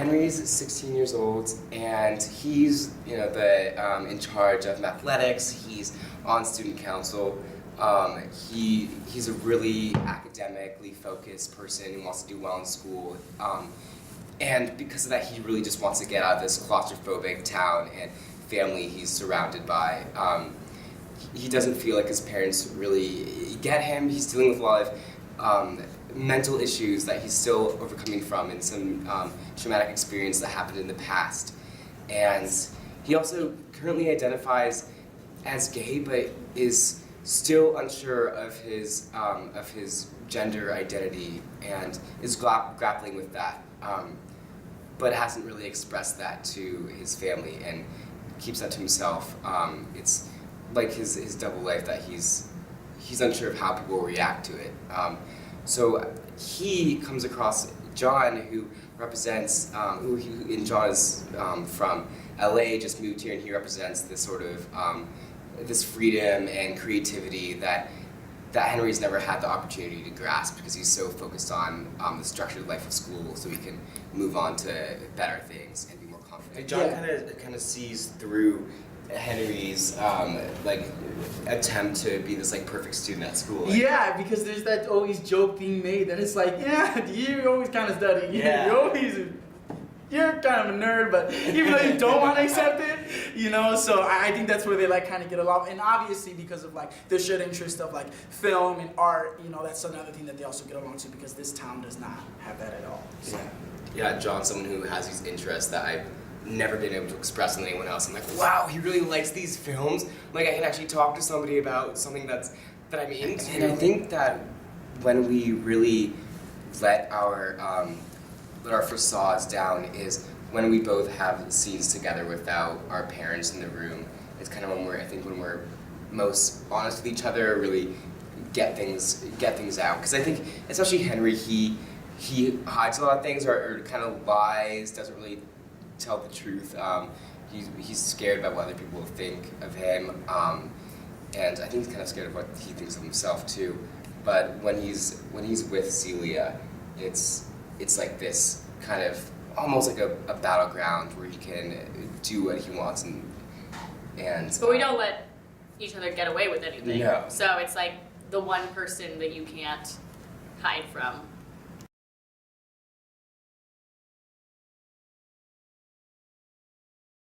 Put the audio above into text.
Henry's 16 years old, and he's in charge of athletics. He's on student council. He's a really academically focused person who wants to do well in school. And because of that, he really just wants to get out of this claustrophobic town and family he's surrounded by. He doesn't feel like his parents really get him. He's dealing with a lot of mental issues that he's still overcoming from, and some traumatic experience that happened in the past. And he also currently identifies as gay, but is still unsure of his gender identity and is grappling with that, but hasn't really expressed that to his family and keeps that to himself. It's like his double life that he's unsure of how people will react to it. So he comes across John, who represents, and John is from LA, just moved here, and he represents this sort of this freedom and creativity that Henry's never had the opportunity to grasp because he's so focused on the structured life of school, so he can move on to better things and be more confident. John kind of sees through Henry's attempt to be this perfect student at school. Yeah, because there's that always joke being made that it's like, yeah, you always kind of study. Yeah. You're kind of a nerd, but even though you don't want to accept it, so I think that's where they kind of get along. And obviously because of their shared interest of film and art, that's another thing that they also get along to, because this town does not have that at all. So. Yeah, John's someone who has these interests that I've never been able to express in anyone else. I'm like, wow, he really likes these films. I can actually talk to somebody about something that I'm into. And I think that when we really let our facades down is when we both have scenes together without our parents in the room. It's kind of when we're most honest with each other, really get things out. Because I think, especially Henry, he hides a lot of things or kind of lies, doesn't really tell the truth. He's scared about what other people will think of him, and I think he's kind of scared of what he thinks of himself too. But when he's with Celia, it's like this kind of almost like a battleground where he can do what he wants and. But we don't let each other get away with anything. No. So it's like the one person that you can't hide from.